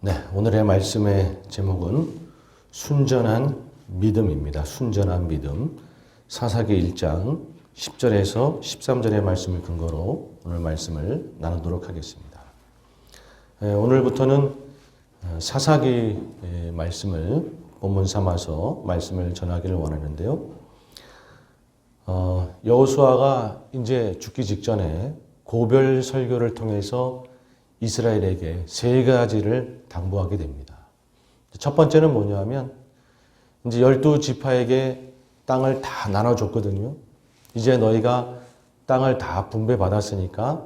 네, 오늘의 말씀의 제목은 순전한 믿음입니다. 순전한 믿음. 사사기 1장 10절에서 13절의 말씀을 근거로 오늘 말씀을 나누도록 하겠습니다. 오늘부터는 사사기 말씀을 본문 삼아서 말씀을 전하기를 원하는데요. 여호수아가 이제 죽기 직전에 고별 설교를 통해서 이스라엘에게 세 가지를 당부하게 됩니다. 첫 번째는 뭐냐 하면 이제 12지파에게 땅을 다 나눠줬거든요. 이제 너희가 땅을 다 분배받았으니까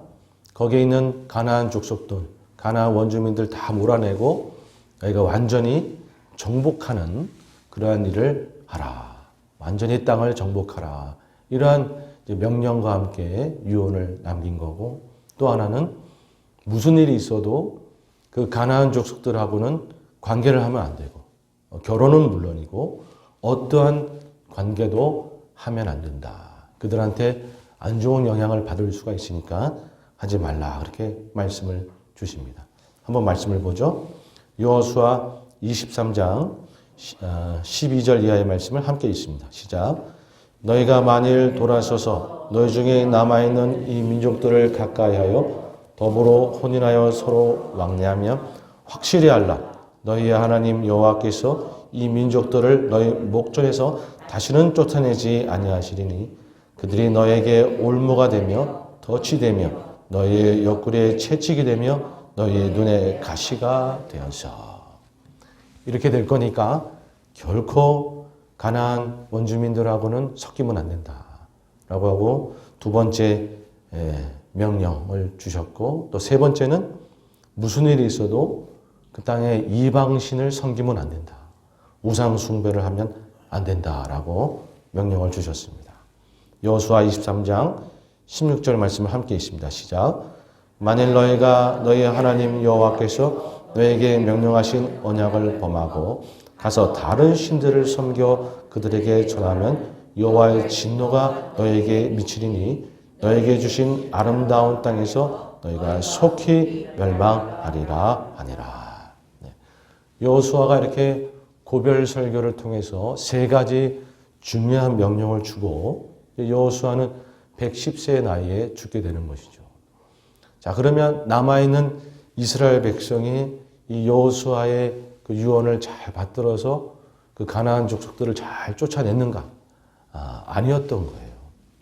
거기에 있는 가나안 족속들, 가나안 원주민들 다 몰아내고 너희가 완전히 정복하는 그러한 일을 하라. 완전히 땅을 정복하라. 이러한 명령과 함께 유언을 남긴 거고, 또 하나는 무슨 일이 있어도 그 가나안 족속들하고는 관계를 하면 안 되고, 결혼은 물론이고 어떠한 관계도 하면 안 된다. 그들한테 안 좋은 영향을 받을 수가 있으니까 하지 말라. 그렇게 말씀을 주십니다. 한번 말씀을 보죠. 여호수아 23장 12절 이하의 말씀을 함께 읽습니다. 시작. 너희가 만일 돌아서서 너희 중에 남아있는 이 민족들을 가까이하여 더불어 혼인하여 서로 왕래하며 확실히 알라. 너희의 하나님 여호와께서 이 민족들을 너희 목전에서 다시는 쫓아내지 아니하시리니 그들이 너에게 올무가 되며 덫이 되며 너희의 옆구리에 채찍이 되며 너희의 눈에 가시가 되어서. 이렇게 될 거니까 결코 가나안 원주민들하고는 섞이면 안 된다 라고 하고, 두 번째 명령을 주셨고, 또 세 번째는 무슨 일이 있어도 그 땅에 이방신을 섬기면 안 된다. 우상 숭배를 하면 안 된다라고 명령을 주셨습니다. 여호수아 23장 16절 말씀을 함께 읽습니다. 시작. 만일 너희가 너희 하나님 여호와께서 너에게 명령하신 언약을 범하고 가서 다른 신들을 섬겨 그들에게 전하면 여호와의 진노가 너에게 미치리니 너에게 주신 아름다운 땅에서 너희가 속히 멸망하리라 하니라. 여호수아가 이렇게 고별 설교를 통해서 세 가지 중요한 명령을 주고 여호수아는 110세의 나이에 죽게 되는 것이죠. 자, 그러면 남아있는 이스라엘 백성이 이 여호수아의 그 유언을 잘 받들어서 그 가나안 족속들을 잘 쫓아냈는가? 아니었던 거예요.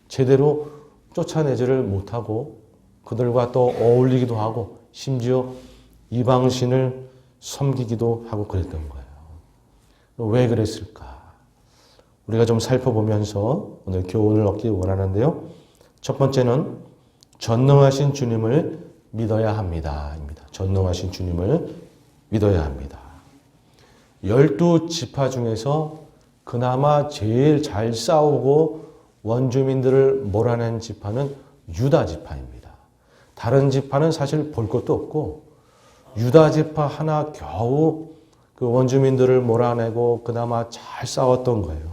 제대로 쫓아내지를 못하고 그들과 또 어울리기도 하고 심지어 이방신을 섬기기도 하고 그랬던 거예요. 왜 그랬을까? 우리가 좀 살펴보면서 오늘 교훈을 얻기 원하는데요. 첫 번째는 전능하신 주님을 믿어야 합니다. 전능하신 주님을 믿어야 합니다. 12지파 중에서 그나마 제일 잘 싸우고 원주민들을 몰아낸 지파는 유다 지파입니다. 다른 지파는 사실 볼 것도 없고 유다 지파 하나 겨우 그 원주민들을 몰아내고 그나마 잘 싸웠던 거예요.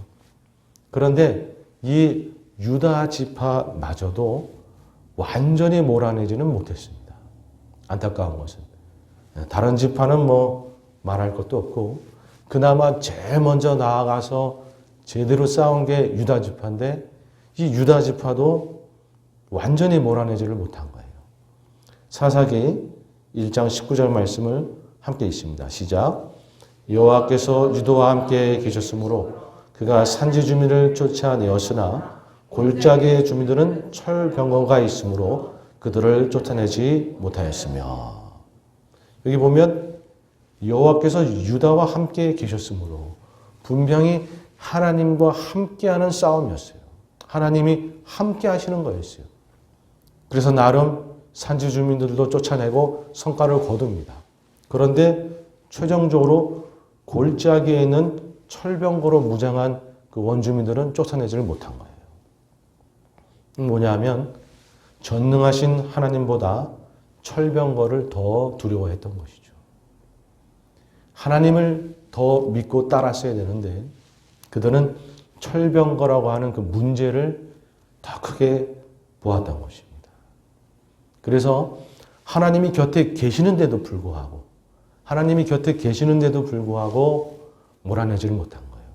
그런데 이 유다 지파마저도 완전히 몰아내지는 못했습니다. 안타까운 것은 다른 지파는 뭐 말할 것도 없고 그나마 제일 먼저 나아가서 제대로 싸운 게 유다 지파인데 이 유다 지파도 완전히 몰아내지를 못한 거예요. 사사기 1장 19절 말씀을 함께 읽습니다. 시작. 여호와께서 유다와 함께 계셨으므로 그가 산지 주민을 쫓아내었으나 골짜기의 주민들은 철병거가 있으므로 그들을 쫓아내지 못하였으며. 여기 보면 여호와께서 유다와 함께 계셨으므로 분명히 하나님과 함께하는 싸움이었어요. 하나님이 함께 하시는 거였어요. 그래서 나름 산지 주민들도 쫓아내고 성과를 거둡니다. 그런데 최종적으로 골짜기에 있는 철병거로 무장한 그 원주민들은 쫓아내지를 못한 거예요. 뭐냐 하면 전능하신 하나님보다 철병거를 더 두려워했던 것이죠. 하나님을 더 믿고 따랐어야 되는데 그들은 철병거라고 하는 그 문제를 더 크게 보았던 것입니다. 그래서 하나님이 곁에 계시는데도 불구하고 하나님이 곁에 계시는데도 불구하고 몰아내지를 못한 거예요.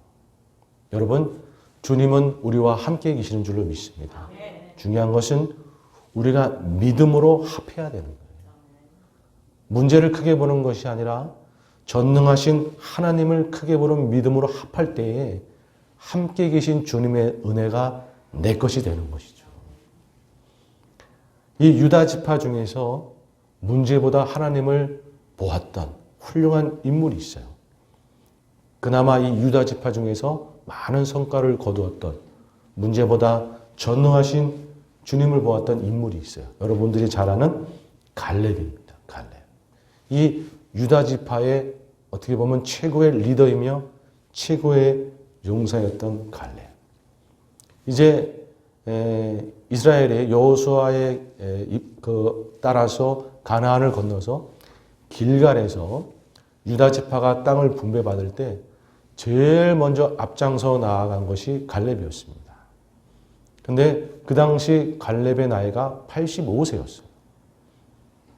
여러분, 주님은 우리와 함께 계시는 줄로 믿습니다. 중요한 것은 우리가 믿음으로 합해야 되는 거예요. 문제를 크게 보는 것이 아니라 전능하신 하나님을 크게 보는 믿음으로 합할 때에 함께 계신 주님의 은혜가 내 것이 되는 것이죠. 이 유다 지파 중에서 문제보다 하나님을 보았던 훌륭한 인물이 있어요. 그나마 이 유다 지파 중에서 많은 성과를 거두었던 문제보다 전능하신 주님을 보았던 인물이 있어요. 여러분들이 잘 아는 갈렙입니다. 갈렙. 이 유다 지파의 어떻게 보면 최고의 리더이며 최고의 용사였던 갈렙. 이제 이스라엘의 여호수아에 따라서 가나안을 건너서 길갈에서 유다 지파가 땅을 분배받을 때 제일 먼저 앞장서 나아간 것이 갈렙이었습니다. 근데 그 당시 갈렙의 나이가 85세였어요.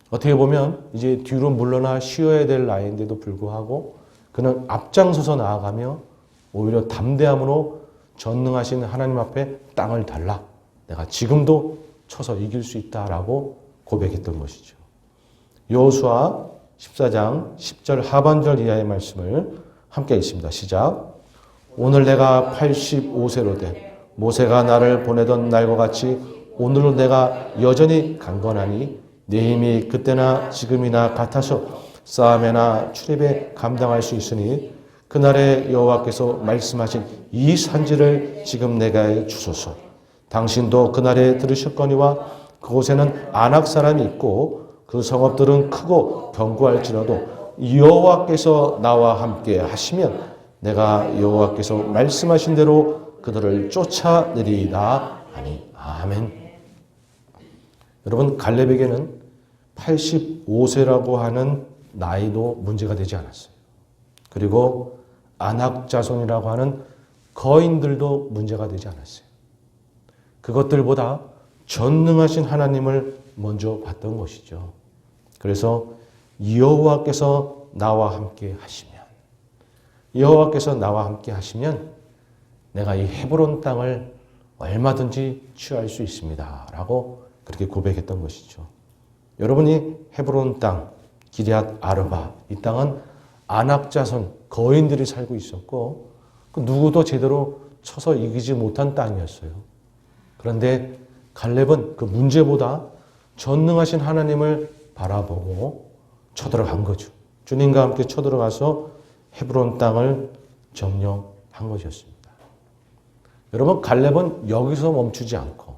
어떻게 보면 이제 뒤로 물러나 쉬어야 될 나이인데도 불구하고 그는 앞장서서 나아가며 오히려 담대함으로 전능하신 하나님 앞에 땅을 달라. 내가 지금도 쳐서 이길 수 있다라고 고백했던 것이죠. 여호수아 14장 10절 하반절 이하의 말씀을 함께 읽습니다. 시작. 오늘 내가 85세로 돼 모세가 나를 보내던 날과 같이 오늘도 내가 여전히 강건하니 내 힘이 그때나 지금이나 같아서 싸움에나 출입에 감당할 수 있으니 그날에 여호와께서 말씀하신 이 산지를 지금 내게 주소서. 당신도 그날에 들으셨거니와 그곳에는 아낙 사람이 있고 그 성읍들은 크고 견고할지라도 여호와께서 나와 함께 하시면 내가 여호와께서 말씀하신 대로 그들을 쫓아내리이다 하니. 아멘. 여러분, 갈렙에게는 85세라고 하는 나이도 문제가 되지 않았어요. 그리고 아낙 자손이라고 하는 거인들도 문제가 되지 않았어요. 그것들보다 전능하신 하나님을 먼저 봤던 것이죠. 그래서 여호와께서 나와 함께 하시면, 여호와께서 나와 함께 하시면 내가 이 헤브론 땅을 얼마든지 취할 수 있습니다. 라고 그렇게 고백했던 것이죠. 여러분이 헤브론 땅, 기럇 아르바, 이 땅은 아낙 자손, 거인들이 살고 있었고 그 누구도 제대로 쳐서 이기지 못한 땅이었어요. 그런데 갈렙은 그 문제보다 전능하신 하나님을 바라보고 쳐들어간 거죠. 주님과 함께 쳐들어가서 헤브론 땅을 점령한 것이었습니다. 여러분, 갈렙은 여기서 멈추지 않고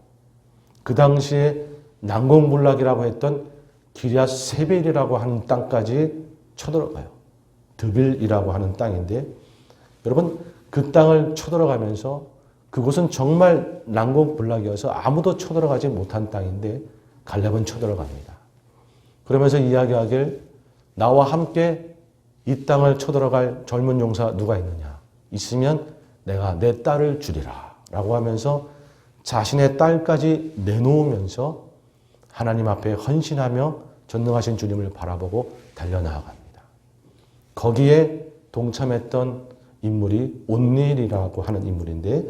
그 당시에 난공불락이라고 했던 기럇 세벨이라고 하는 땅까지 쳐들어가요. 드빌이라고 하는 땅인데 여러분, 그 땅을 쳐들어가면서 그곳은 정말 난공불락이어서 아무도 쳐들어가지 못한 땅인데 갈렙은 쳐들어갑니다. 그러면서 이야기하길 나와 함께 이 땅을 쳐들어갈 젊은 용사 누가 있느냐? 있으면 내가 내 딸을 주리라 라고 하면서 자신의 딸까지 내놓으면서 하나님 앞에 헌신하며 전능하신 주님을 바라보고 달려나아갑니다. 거기에 동참했던 인물이 온니엘이라고 하는 인물인데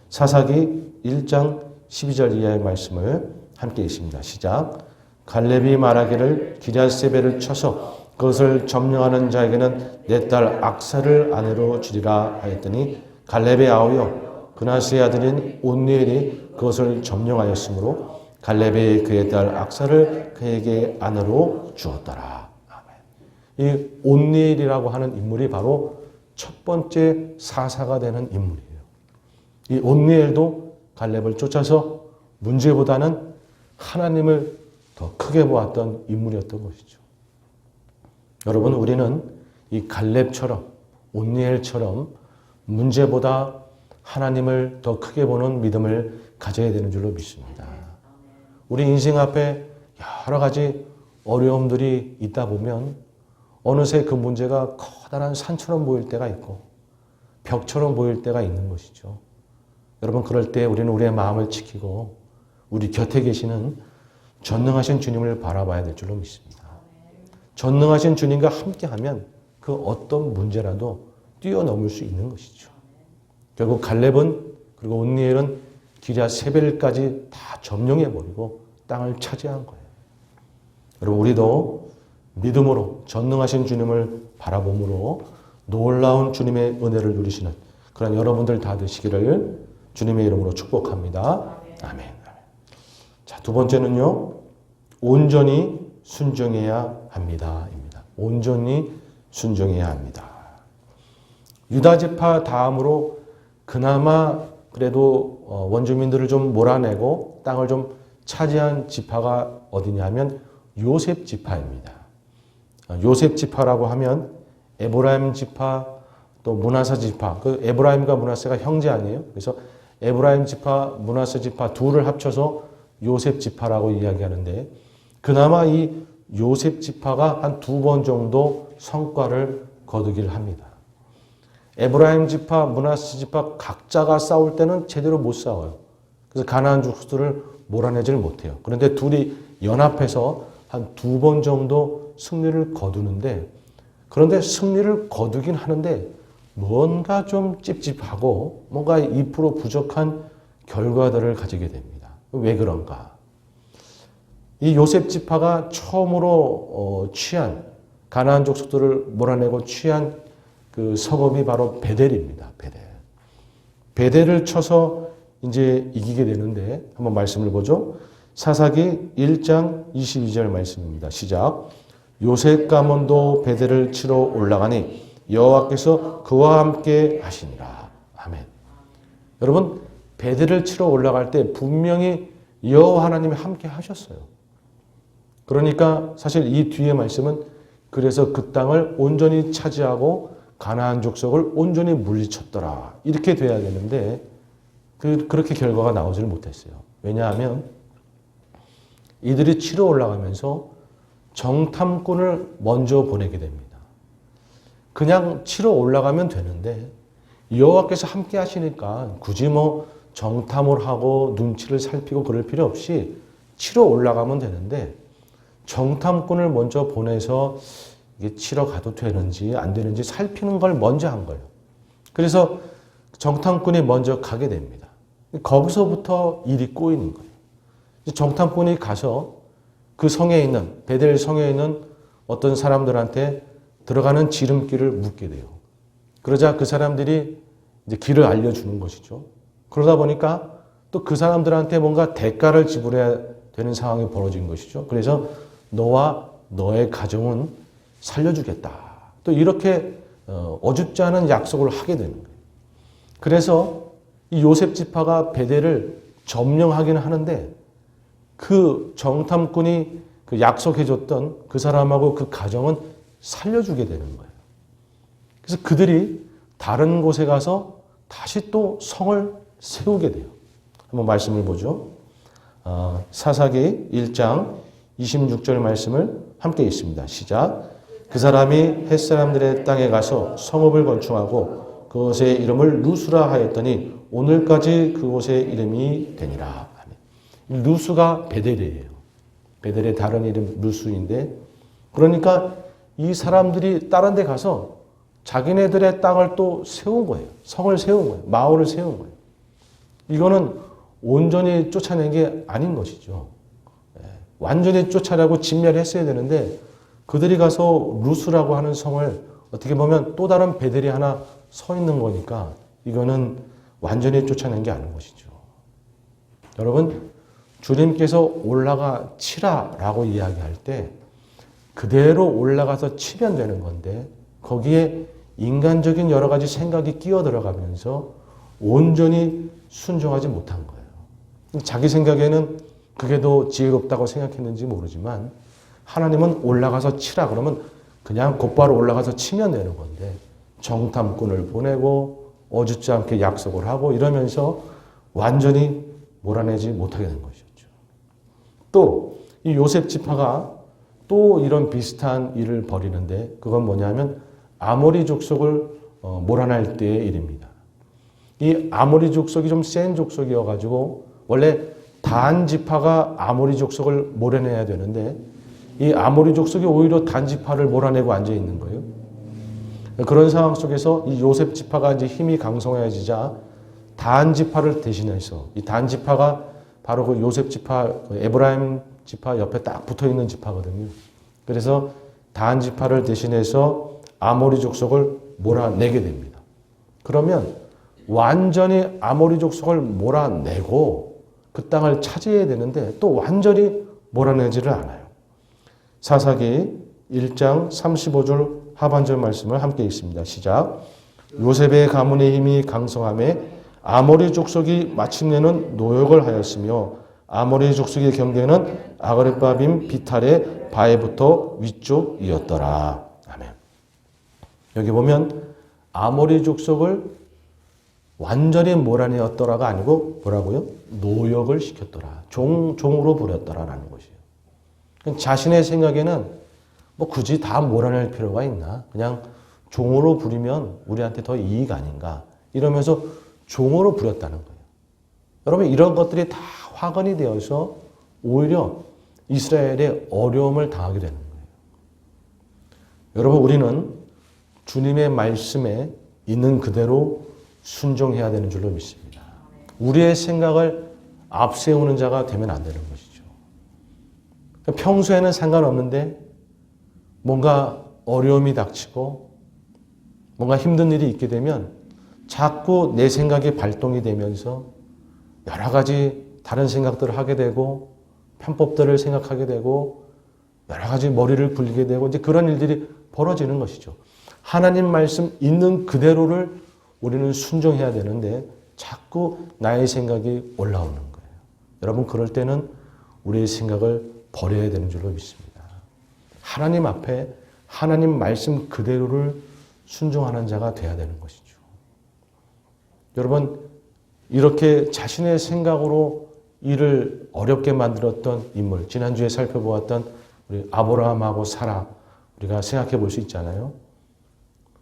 사사기 1장 12절 이하의 말씀을 함께 읽습니다. 시작. 갈렙이 말하기를 기럇세벨을 쳐서 그것을 점령하는 자에게는 내 딸 악사를 아내로 주리라 하였더니 갈렙의 아우여 그나스의 아들인 온니엘이 그것을 점령하였으므로 갈렙이 그의 딸 악사를 그에게 아내로 주었더라. 아멘. 이 온니엘이라고 하는 인물이 바로 첫 번째 사사가 되는 인물이에요. 이 온니엘도 갈렙을 쫓아서 문제보다는 하나님을 더 크게 보았던 인물이었던 것이죠. 여러분, 우리는 이 갈렙처럼 온니엘처럼 문제보다 하나님을 더 크게 보는 믿음을 가져야 되는 줄로 믿습니다. 우리 인생 앞에 여러 가지 어려움들이 있다 보면 어느새 그 문제가 커다란 산처럼 보일 때가 있고 벽처럼 보일 때가 있는 것이죠. 여러분, 그럴 때 우리는 우리의 마음을 지키고 우리 곁에 계시는 전능하신 주님을 바라봐야 될 줄로 믿습니다. 전능하신 주님과 함께하면 그 어떤 문제라도 뛰어넘을 수 있는 것이죠. 결국 갈렙은 그리고 온니엘은 기럇 세벨까지 다 점령해버리고 땅을 차지한 거예요. 여러분 우리도 믿음으로 전능하신 주님을 바라봄으로 놀라운 주님의 은혜를 누리시는 그런 여러분들 다 되시기를 주님의 이름으로 축복합니다. 아멘. 자, 두 번째는요. 온전히 순종해야 합니다. 입니다. 온전히 순종해야 합니다. 유다 지파 다음으로 그나마 그래도 원주민들을 좀 몰아내고 땅을 좀 차지한 지파가 어디냐면 요셉 지파입니다. 요셉 지파라고 하면 에브라임 지파 또 므낫세 지파, 그 에브라임과 므낫세가 형제 아니에요? 그래서 에브라임 지파, 므낫세 지파 둘을 합쳐서 요셉 지파라고 이야기하는데 그나마 이 요셉 지파가 한 2번 정도 성과를 거두기를 합니다. 에브라임 지파, 므낫세 지파 각자가 싸울 때는 제대로 못 싸워요. 그래서 가나안 족속들을 몰아내질 못해요. 그런데 둘이 연합해서 한 2번 정도 승리를 거두는데 그런데 승리를 거두긴 하는데 뭔가 좀 찝찝하고 뭔가 2% 부족한 결과들을 가지게 됩니다. 왜 그런가? 이 요셉 지파가 처음으로 취한 가나안 족속들을 몰아내고 취한 그 성읍이 바로 베델입니다. 베델. 베델을 쳐서 이제 이기게 되는데 한번 말씀을 보죠. 사사기 1장 22절 말씀입니다. 시작. 요셉 가문도 베델을 치러 올라가니 여호와께서 그와 함께 하시니라. 아멘. 여러분 베델을 치러 올라갈 때 분명히 여호와 하나님이 함께 하셨어요. 그러니까 사실 이 뒤에 말씀은 그래서 그 땅을 온전히 차지하고 가나안 족속을 온전히 물리쳤더라. 이렇게 돼야 되는데 그렇게 결과가 나오지를 못했어요. 왜냐하면 이들이 치러 올라가면서 정탐꾼을 먼저 보내게 됩니다. 그냥 치러 올라가면 되는데 여호와께서 함께 하시니까 굳이 뭐 정탐을 하고 눈치를 살피고 그럴 필요 없이 치러 올라가면 되는데 정탐꾼을 먼저 보내서 이게 치러 가도 되는지 안 되는지 살피는 걸 먼저 한 거예요. 그래서 정탐꾼이 먼저 가게 됩니다. 거기서부터 일이 꼬이는 거예요. 정탐꾼이 가서 그 성에 있는 베델 성에 있는 어떤 사람들한테 들어가는 지름길을 묻게 돼요. 그러자 그 사람들이 이제 길을 알려주는 것이죠. 그러다 보니까 또 그 사람들한테 뭔가 대가를 지불해야 되는 상황이 벌어진 것이죠. 그래서 너와 너의 가정은 살려주겠다. 또 이렇게 어줍지 않은 약속을 하게 되는 거예요. 그래서 이 요셉 지파가 베델을 점령하기는 하는데 그 정탐꾼이 그 약속해줬던 그 사람하고 그 가정은 살려주게 되는 거예요. 그래서 그들이 다른 곳에 가서 다시 또 성을 세우게 돼요. 한번 말씀을 보죠. 사사기 1장 26절 말씀을 함께 읽습니다. 시작. 그 사람이 햇사람들의 땅에 가서 성읍을 건축하고 그곳의 이름을 루스라 하였더니 오늘까지 그곳의 이름이 되니라. 루스가 베델이에요. 베델의 다른 이름 루스인데 그러니까 이 사람들이 다른 데 가서 자기네들의 땅을 또 세운 거예요. 성을 세운 거예요. 마을을 세운 거예요. 이거는 온전히 쫓아낸 게 아닌 것이죠. 완전히 쫓아내고 진멸했어야 되는데 그들이 가서 루스라고 하는 성을 어떻게 보면 또 다른 베델이 하나 서 있는 거니까 이거는 완전히 쫓아낸 게 아닌 것이죠. 여러분 주님께서 올라가 치라라고 이야기할 때 그대로 올라가서 치면 되는 건데 거기에 인간적인 여러 가지 생각이 끼어 들어가면서 온전히 순종하지 못한 거예요. 자기 생각에는 그게 더 지혜롭다고 생각했는지 모르지만 하나님은 올라가서 치라 그러면 그냥 곧바로 올라가서 치면 되는 건데 정탐꾼을 보내고 어줍지 않게 약속을 하고 이러면서 완전히 몰아내지 못하게 된 것이었죠. 또 이 요셉 지파가 또 이런 비슷한 일을 벌이는데 그건 뭐냐면 아모리 족속을 몰아낼 때의 일입니다. 이 아모리 족속이 좀 센 족속이어가지고 원래 단 지파가 아모리 족속을 몰아내야 되는데 이 아모리 족속이 오히려 단 지파를 몰아내고 앉아 있는 거예요. 그런 상황 속에서 이 요셉 지파가 이제 힘이 강성해지자 단 지파를 대신해서 이 단 지파가 바로 그 요셉 지파, 그 에브라임 지파 옆에 딱 붙어 있는 지파거든요. 그래서 단 지파를 대신해서 아모리 족속을 몰아내게 됩니다. 그러면 완전히 아모리 족속을 몰아내고 그 땅을 차지해야 되는데 또 완전히 몰아내지를 않아요. 사사기 1장 35절 하반절 말씀을 함께 읽습니다. 시작. 요셉의 가문의 힘이 강성함에 아모리 족속이 마침내는 노역을 하였으며 아모리 족속의 경계는 아그레바빔 비탈의 바에부터 위쪽이었더라. 아멘. 여기 보면 아모리 족속을 완전히 몰아내었더라가 아니고 뭐라고요? 노역을 시켰더라. 종으로 부렸더라라는 것이에요. 자신의 생각에는 뭐 굳이 다 몰아낼 필요가 있나? 그냥 종으로 부리면 우리한테 더 이익 아닌가? 이러면서 종으로 부렸다는 거예요. 여러분 이런 것들이 다 화근이 되어서 오히려 이스라엘에 어려움을 당하게 되는 거예요. 여러분 우리는 주님의 말씀에 있는 그대로 순종해야 되는 줄로 믿습니다. 우리의 생각을 앞세우는 자가 되면 안 되는 것이죠. 평소에는 상관없는데 뭔가 어려움이 닥치고 뭔가 힘든 일이 있게 되면 자꾸 내 생각이 발동이 되면서 여러 가지 다른 생각들을 하게 되고 편법들을 생각하게 되고 여러 가지 머리를 굴리게 되고 이제 그런 일들이 벌어지는 것이죠. 하나님 말씀 있는 그대로를 우리는 순종해야 되는데 자꾸 나의 생각이 올라오는 거예요. 여러분 그럴 때는 우리의 생각을 버려야 되는 줄로 믿습니다. 하나님 앞에 하나님 말씀 그대로를 순종하는 자가 돼야 되는 것이죠. 여러분 이렇게 자신의 생각으로 일을 어렵게 만들었던 인물, 지난주에 살펴보았던 우리 아브라함하고 사라 우리가 생각해 볼 수 있잖아요.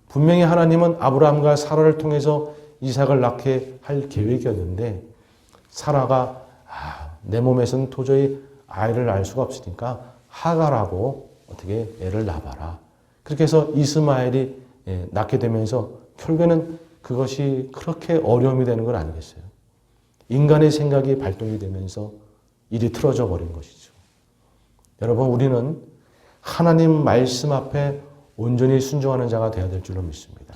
분명히 하나님은 아브라함과 사라를 통해서 이삭을 낳게 할 계획이었는데 사라가 내 몸에서는 도저히 아이를 낳을 수가 없으니까 하갈하고 어떻게 애를 낳아봐라. 그렇게 해서 이스마엘이 낳게 되면서 결국에는 그것이 그렇게 어려움이 되는 건 아니겠어요? 인간의 생각이 발동이 되면서 일이 틀어져 버린 것이죠. 여러분 우리는 하나님 말씀 앞에 온전히 순종하는 자가 되어야 될 줄로 믿습니다.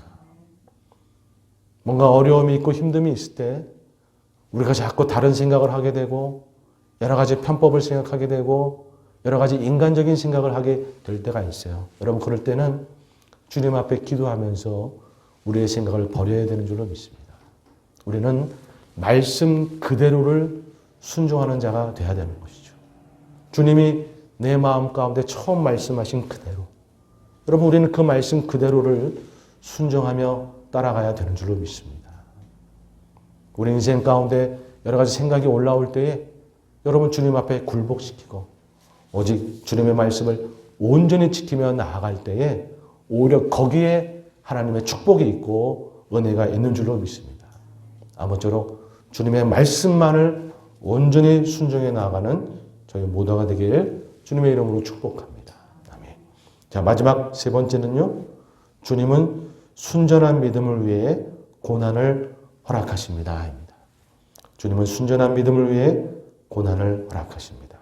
뭔가 어려움이 있고 힘듦이 있을 때 우리가 자꾸 다른 생각을 하게 되고 여러 가지 편법을 생각하게 되고 여러 가지 인간적인 생각을 하게 될 때가 있어요. 여러분 그럴 때는 주님 앞에 기도하면서 우리의 생각을 버려야 되는 줄로 믿습니다. 우리는 말씀 그대로를 순종하는 자가 되어야 되는 것이죠. 주님이 내 마음 가운데 처음 말씀하신 그대로 여러분 우리는 그 말씀 그대로를 순종하며 따라가야 되는 줄로 믿습니다. 우리 인생 가운데 여러 가지 생각이 올라올 때에 여러분 주님 앞에 굴복시키고 오직 주님의 말씀을 온전히 지키며 나아갈 때에 오히려 거기에 하나님의 축복이 있고 은혜가 있는 줄로 믿습니다. 아무쪼록 주님의 말씀만을 온전히 순종해 나아가는 저희 모두가 되길 주님의 이름으로 축복합니다. 아멘. 자, 마지막 세 번째는요. 주님은 순전한 믿음을 위해 고난을 허락하십니다. 주님은 순전한 믿음을 위해 고난을 허락하십니다.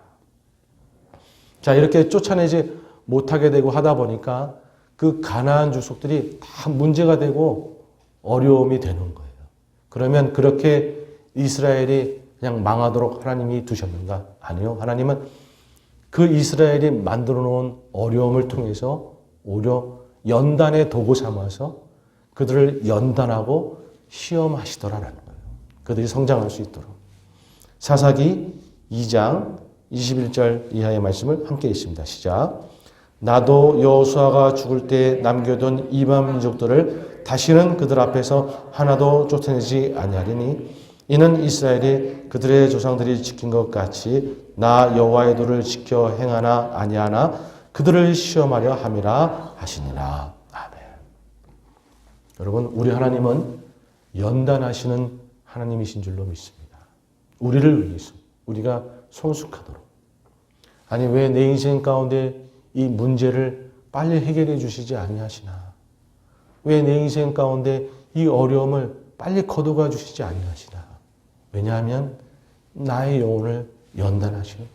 자, 이렇게 쫓아내지 못하게 되고 하다 보니까 그 가나안 족속들이 다 문제가 되고 어려움이 되는 거예요. 그러면 그렇게 이스라엘이 그냥 망하도록 하나님이 두셨는가? 아니요. 하나님은 그 이스라엘이 만들어 놓은 어려움을 통해서 오히려 연단의 도구 삼아서 그들을 연단하고 시험하시더라라는 거예요. 그들이 성장할 수 있도록. 사사기 2장 21절 이하의 말씀을 함께 읽습니다. 시작. 나도 여호수아가 죽을 때 남겨둔 이방 민족들을 다시는 그들 앞에서 하나도 쫓아내지 아니하리니 이는 이스라엘이 그들의 조상들이 지킨 것 같이 나 여호와의 도를 지켜 행하나 아니하나 그들을 시험하려 함이라 하시니라. 아멘. 여러분 우리 하나님은 연단하시는 하나님이신 줄로 믿습니다. 우리를 위해서 우리가 성숙하도록 아니 왜 내 인생 가운데 이 문제를 빨리 해결해 주시지 아니하시나? 왜 내 인생 가운데 이 어려움을 빨리 거둬가 주시지 아니하시나? 왜냐하면 나의 영혼을 연단하시는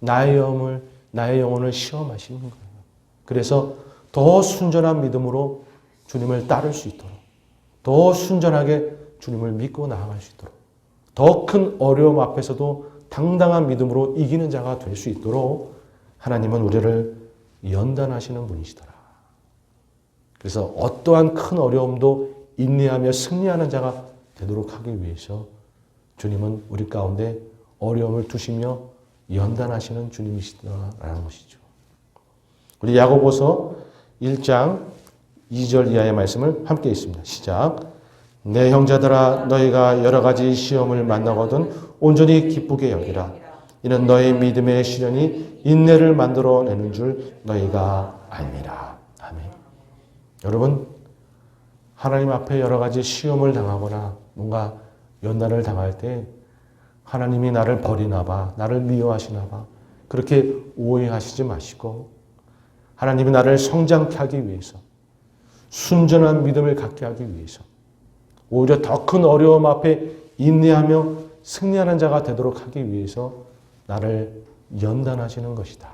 거예요. 나의 영혼을 시험하시는 거예요. 그래서 더 순전한 믿음으로 주님을 따를 수 있도록, 더 순전하게 주님을 믿고 나아갈 수 있도록, 더 큰 어려움 앞에서도 당당한 믿음으로 이기는 자가 될 수 있도록 하나님은 우리를 연단하시는 분이시더라. 그래서 어떠한 큰 어려움도 인내하며 승리하는 자가 되도록 하기 위해서 주님은 우리 가운데 어려움을 두시며 연단하시는 주님이시다라는 것이죠. 우리 야고보서 1장 2절 이하의 말씀을 함께 읽습니다. 시작. 내 형제들아 너희가 여러 가지 시험을 만나거든 온전히 기쁘게 여기라. 이는 너희 믿음의 시련이 인내를 만들어내는 줄 너희가 알미라. 아멘. 여러분, 하나님 앞에 여러 가지 시험을 당하거나 뭔가 연단을 당할 때 하나님이 나를 버리나 봐, 나를 미워하시나 봐, 그렇게 오해하시지 마시고 하나님이 나를 성장케 하기 위해서, 순전한 믿음을 갖게 하기 위해서, 오히려 더 큰 어려움 앞에 인내하며 승리하는 자가 되도록 하기 위해서 나를 연단하시는 것이다.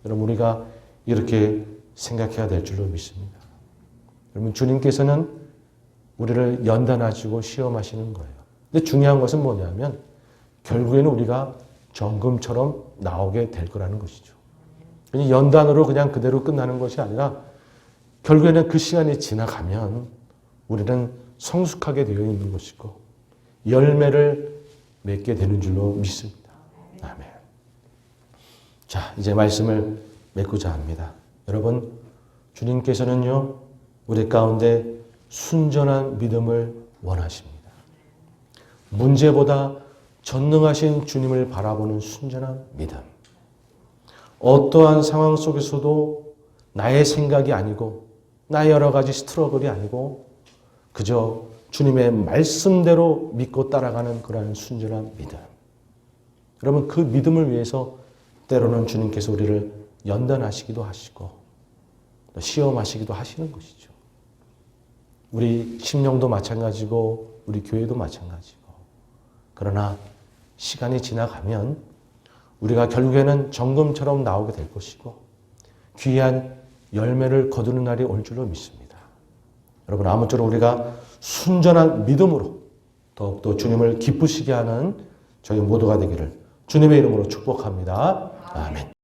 여러분, 우리가 이렇게 생각해야 될 줄로 믿습니다. 여러분, 주님께서는 우리를 연단하시고 시험하시는 거예요. 근데 중요한 것은 뭐냐면 결국에는 우리가 정금처럼 나오게 될 거라는 것이죠. 연단으로 그냥 그대로 끝나는 것이 아니라 결국에는 그 시간이 지나가면 우리는 성숙하게 되어 있는 것이고 열매를 맺게 되는 줄로 믿습니다. 아멘. 자, 이제 말씀을 맺고자 합니다. 여러분, 주님께서는요, 우리 가운데 순전한 믿음을 원하십니다. 문제보다 전능하신 주님을 바라보는 순전한 믿음. 어떠한 상황 속에서도 나의 생각이 아니고 나의 여러 가지 스트러글이 아니고 그저 주님의 말씀대로 믿고 따라가는 그러한 순전한 믿음. 여러분, 그 믿음을 위해서 때로는 주님께서 우리를 연단하시기도 하시고 시험하시기도 하시는 것이죠. 우리 심령도 마찬가지고 우리 교회도 마찬가지고 그러나 시간이 지나가면 우리가 결국에는 정금처럼 나오게 될 것이고 귀한 열매를 거두는 날이 올 줄로 믿습니다. 여러분, 아무쪼록 우리가 순전한 믿음으로 더욱더 주님을 기쁘시게 하는 저희 모두가 되기를 주님의 이름으로 축복합니다. 아멘.